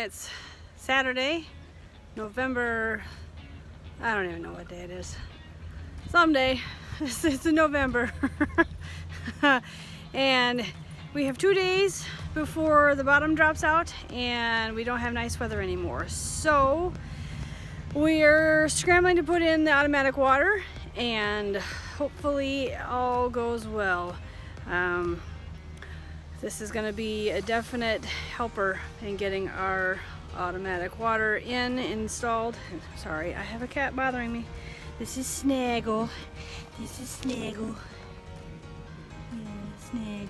It's Saturday, November, I don't even know what day it is. Someday, it's in November. And we have 2 days before the bottom drops out and we don't have nice weather anymore. So we're scrambling to put in the automatic water and hopefully all goes well. This is going to be a definite helper in getting our automatic water installed. Sorry, I have a cat bothering me. This is Snaggle. This is Snaggle. Yeah, Snaggle.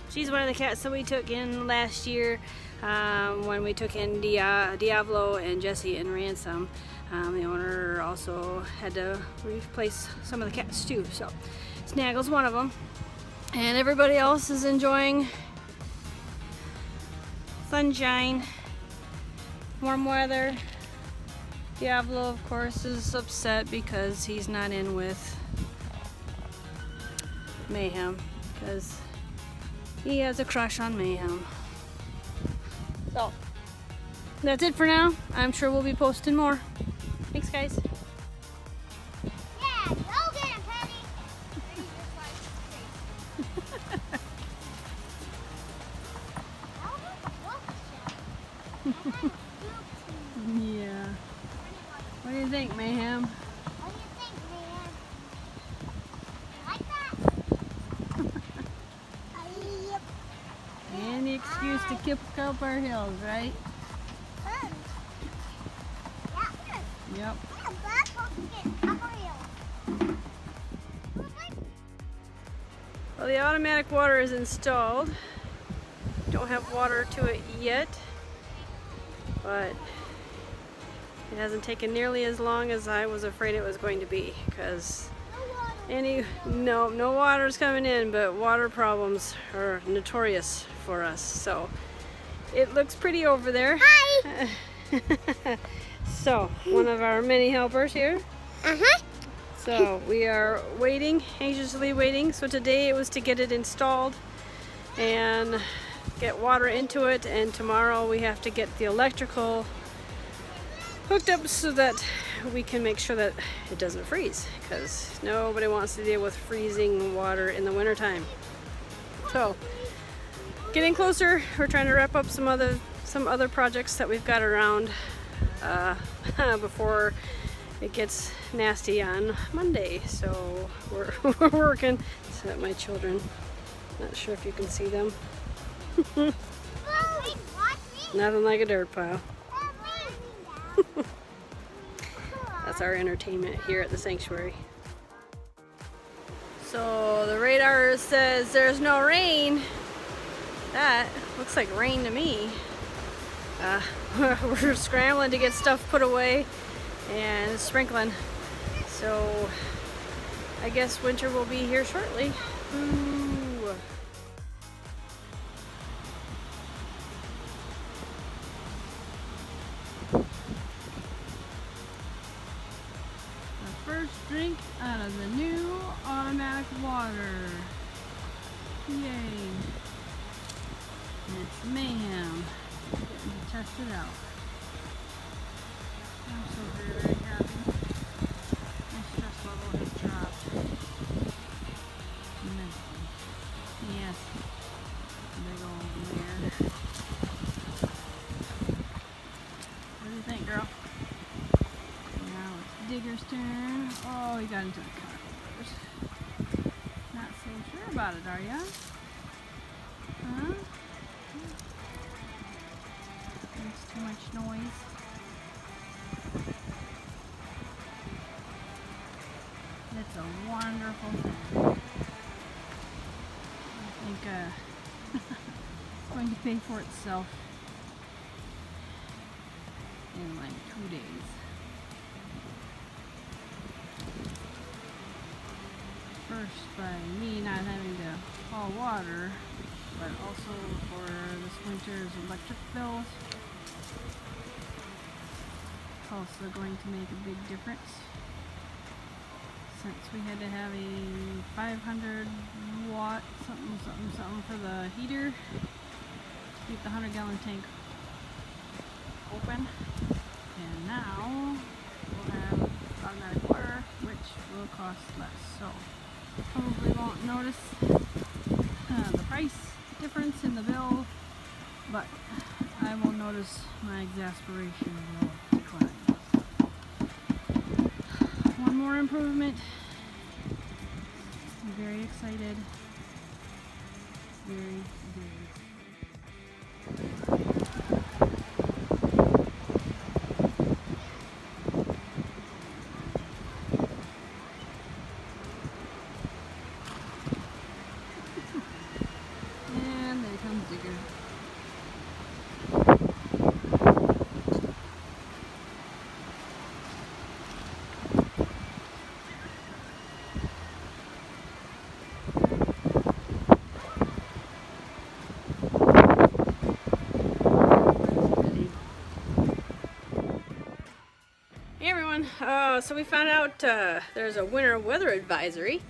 She's one of the cats that we took in last year when we took in Diablo and Jesse and Ransom. The owner also had to replace some of the cats too. So Snaggle's one of them. And everybody else is enjoying sunshine, warm weather. Diablo, of course, is upset because he's not in with Mayhem because he has a crush on Mayhem. So that's it for now. I'm sure we'll be posting more. Thanks, guys. Yeah, go get him, Penny. Yeah. What do you think, Mayhem? What do you think, man? Like that? Yep. Any excuse to kick up our heels, right? Yep. Well, the automatic water is installed. Don't have water to it yet, but it hasn't taken nearly as long as I was afraid it was going to be, because no water's coming in, but water problems are notorious for us. So it looks pretty over there. Hi. So one of our many helpers here. So we are waiting, anxiously waiting. So today it was to get it installed and get water into it, and tomorrow we have to get the electrical hooked up so that we can make sure that it doesn't freeze, because nobody wants to deal with freezing water in the wintertime. So getting closer. We're trying to wrap up some other projects that we've got around before it gets nasty on Monday. So we're working. So my children, not sure if you can see them. Nothing like a dirt pile. That's our entertainment here at the sanctuary. So the radar says there's no rain. That looks like rain to me. We're scrambling to get stuff put away and it's sprinkling. So I guess winter will be here shortly. Ooh. The first drink out of the new automatic water. Yay. And it's Mayhem. Getting to test it out. I'm so very, very happy. My stress level has dropped immensely. Yes. Big old mare. What do you think, girl? Now it's Digger's turn. Oh, he got into the car. Not so sure about it, are ya? Huh? Makes too much noise. It's a wonderful thing. I think it's going to pay for itself in like 2 days. First, by me not having to haul water, but also for this winter's electric bills. It's also going to make a big difference, since we had to have a 500 watt something for the heater to keep the 100-gallon tank open. And now we'll have automatic water, which will cost less. So probably won't notice the price difference in the bill, but I will notice my exasperation will decline. One more improvement. I'm very excited. Very excited. And there comes Digger. Hey everyone, so we found out there's a winter weather advisory.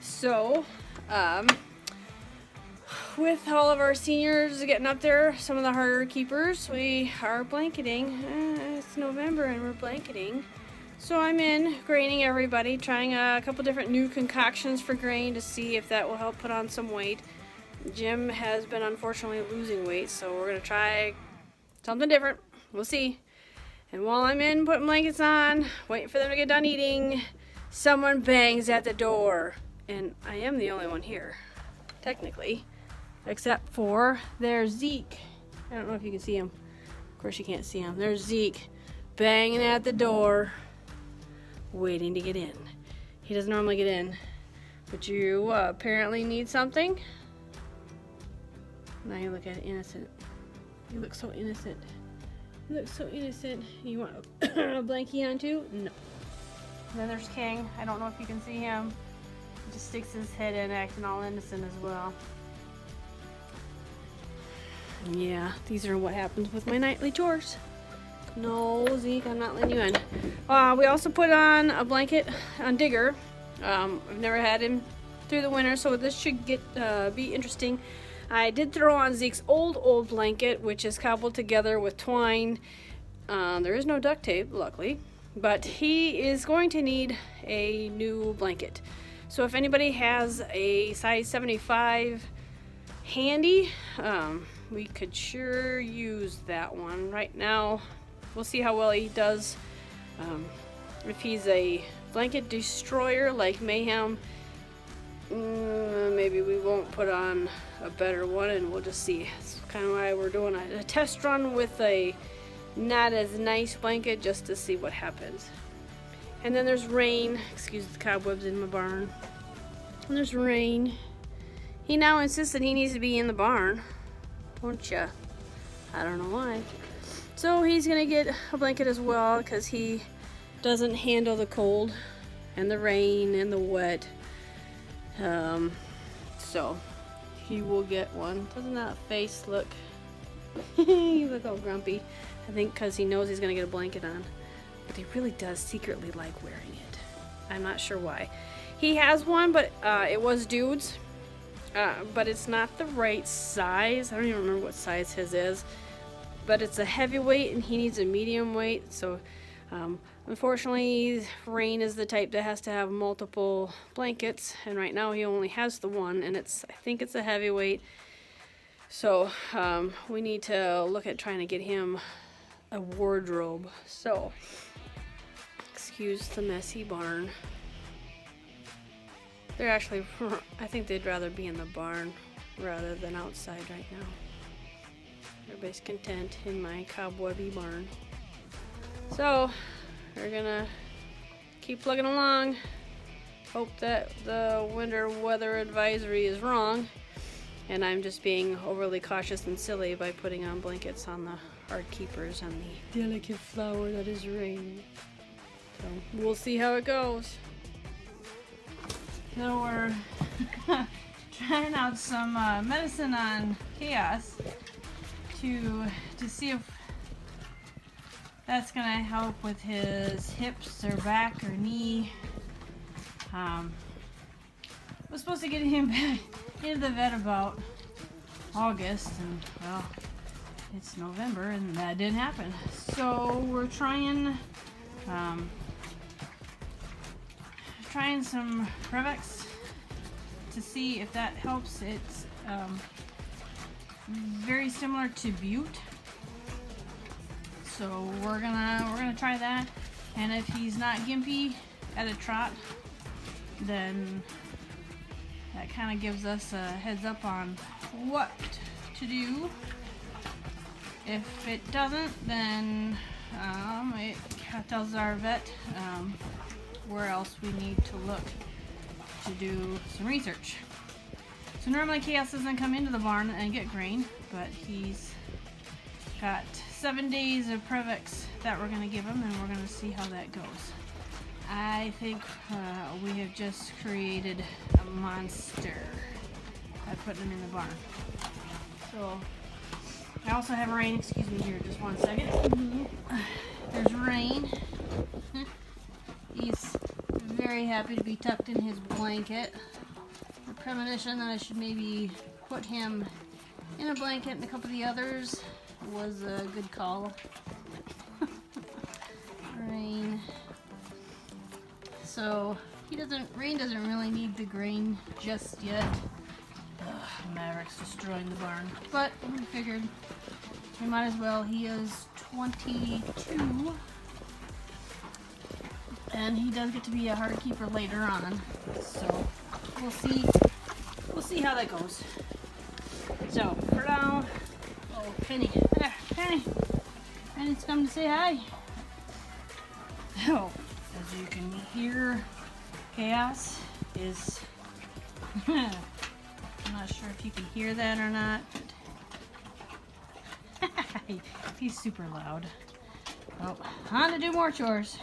So, with all of our seniors getting up there, some of the harder keepers, we are blanketing. It's November and we're blanketing. So I'm in graining everybody, trying a couple different new concoctions for grain to see if that will help put on some weight. Jim has been unfortunately losing weight, so we're going to try something different. We'll see. And while I'm in putting blankets on, waiting for them to get done eating, someone bangs at the door. And I am the only one here, technically, except for there's Zeke. I don't know if you can see him. Of course you can't see him. There's Zeke banging at the door, waiting to get in. He doesn't normally get in, but you apparently need something. Now you look at it innocent. You look so innocent. You look so innocent. You want a blankie on too? No. And then there's King. I don't know if you can see him. He just sticks his head in, acting all innocent as well. Yeah, these are what happens with my nightly chores. No, Zeke, I'm not letting you in. We also put on a blanket on Digger. I've never had him through the winter, so this should be interesting. I did throw on Zeke's old blanket, which is cobbled together with twine. There is no duct tape, luckily, but he is going to need a new blanket. So if anybody has a size 75 handy, we could sure use that one. Right now, we'll see how well he does. If he's a blanket destroyer like Mayhem, maybe we won't put on a better one, and we'll just see. That's kind of why we're doing a test run with a not as nice blanket, just to see what happens. And then there's Rain. Excuse the cobwebs in my barn. And there's Rain. He now insists that he needs to be in the barn, don't ya? I don't know why. So he's gonna get a blanket as well, because he doesn't handle the cold and the rain and the wet. So he will get one. Doesn't that face look? You look all grumpy. I think because he knows he's gonna get a blanket on, but he really does secretly like wearing it. I'm not sure why. He has one, but it was dude's, but it's not the right size. I don't even remember what size his is, but it's a heavyweight and he needs a medium weight. So unfortunately, Rain is the type that has to have multiple blankets, and right now he only has the one, and I think it's a heavyweight. So we need to look at trying to get him a wardrobe. So excuse the messy barn. They're actually, I think they'd rather be in the barn rather than outside right now. Everybody's content in my cobwebby barn. So we're gonna keep plugging along. Hope that the winter weather advisory is wrong, and I'm just being overly cautious and silly by putting on blankets on the hard keepers on the delicate flower that is Rain. So we'll see how it goes. So we're trying out some medicine on Chaos to see if that's gonna help with his hips or back or knee. I was supposed to get him back into the vet about August, and well, it's November and that didn't happen. So we're trying some Prevex to see if that helps. It's very similar to Bute. So we're gonna try that, and if he's not gimpy at a trot, then that kind of gives us a heads up on what to do. If it doesn't, then it tells our vet where else we need to look to do some research. So normally Chaos doesn't come into the barn and get grain, but he's got 7 days of Prevex that we're going to give him, and we're going to see how that goes. I think we have just created a monster by putting him in the barn. So I also have Rain. Excuse me here, just 1 second. There's Rain. He's very happy to be tucked in his blanket. The premonition that I should maybe put him in a blanket and a couple of the others was a good call. Rain. So Rain doesn't really need the grain just yet. Maverick's destroying the barn, but we figured we might as well. He is 22, and he does get to be a hard keeper later on. So we'll see how that goes. So for now, oh Penny, there, Penny's come to say hi. So as you can hear, Chaos is. I'm not sure if you can hear that or not, but he's super loud. Oh, on to do more chores.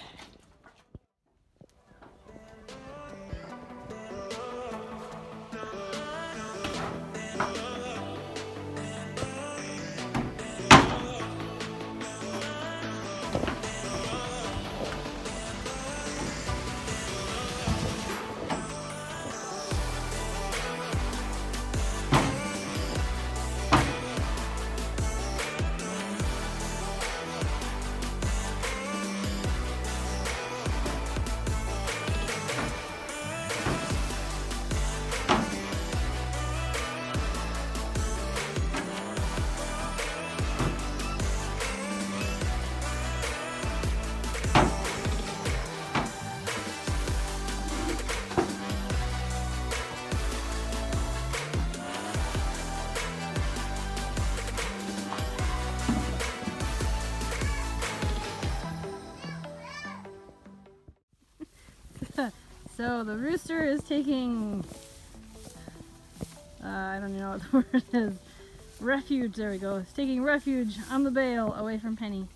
So the rooster is taking, I don't know what the word is, refuge, there we go. It's taking refuge on the bale away from Penny.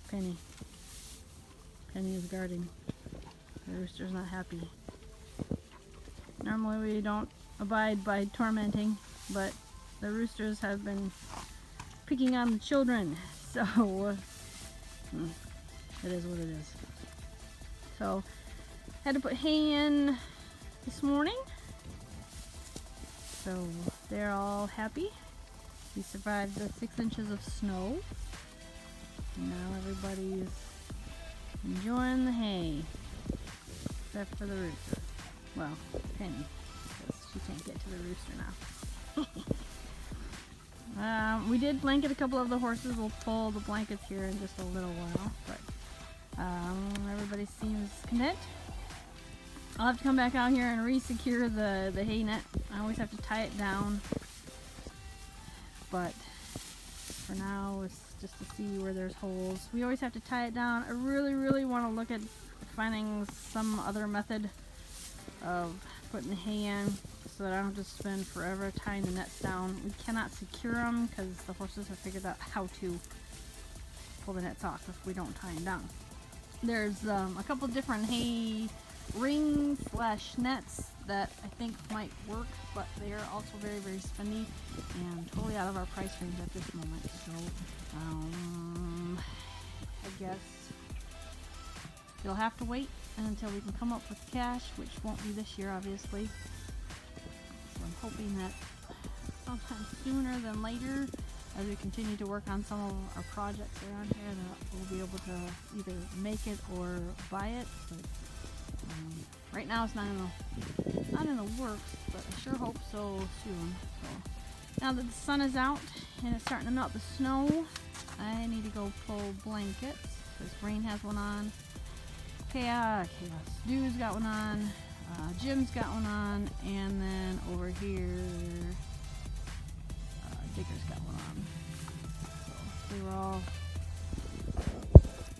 Penny is guarding. The rooster's not happy. Normally we don't abide by tormenting, but the roosters have been picking on the children, so it is what it is. So had to put hay in this morning, so they're all happy. We survived the 6 inches of snow. Now everybody's enjoying the hay, except for the rooster. Well, Penny, because she can't get to the rooster now. We did blanket a couple of the horses. We'll pull the blankets here in just a little while, but everybody seems content. I'll have to come back out here and re-secure the hay net. I always have to tie it down, but for now it's just to see where there's holes. We always have to tie it down. I really want to look at finding some other method of putting the hay in so that I don't have to spend forever tying the nets down. We cannot secure them because the horses have figured out how to pull the nets off if we don't tie them down. There's a couple different hay rings / nets that I think might work, but they are also very spendy and totally out of our price range at this moment. So I guess you'll have to wait until we can come up with cash, which won't be this year obviously. So I'm hoping that sometime sooner than later as we continue to work on some of our projects around here, that we'll be able to either make it or buy it. But right now it's not in the works, but I sure hope so soon. So now that the sun is out and it's starting to melt the snow, I need to go pull blankets because Rain has one on. Chaos Dude's got one on. Jim's got one on, and then over here, Digger's got one on. So they were all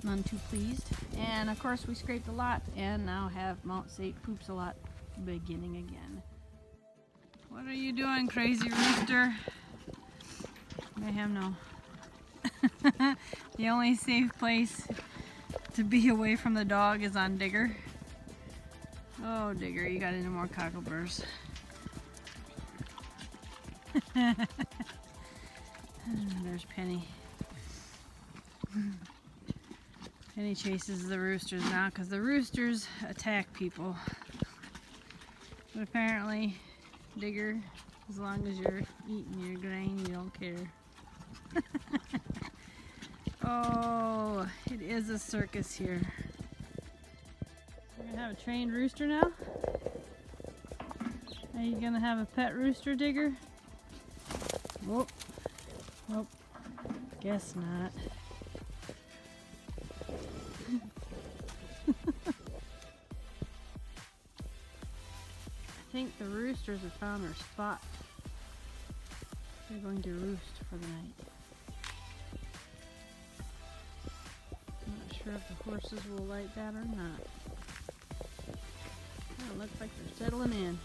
none too pleased. And of course, we scraped a lot, and now have Mount St. Poops a Lot beginning again. What are you doing, crazy rooster? Let him know. The only safe place to be away from the dog is on Digger. Oh, Digger, you got into more cockleburrs. There's Penny. Penny chases the roosters now because the roosters attack people. But apparently, Digger, as long as you're eating your grain, you don't care. Oh, it is a circus here. We're gonna have a trained rooster now? Are you gonna have a pet rooster, Digger? Whoop. Nope. Guess not. I think the roosters have found their spot. They're going to roost for the night. I'm not sure if the horses will like that or not. It looks like they're settling in.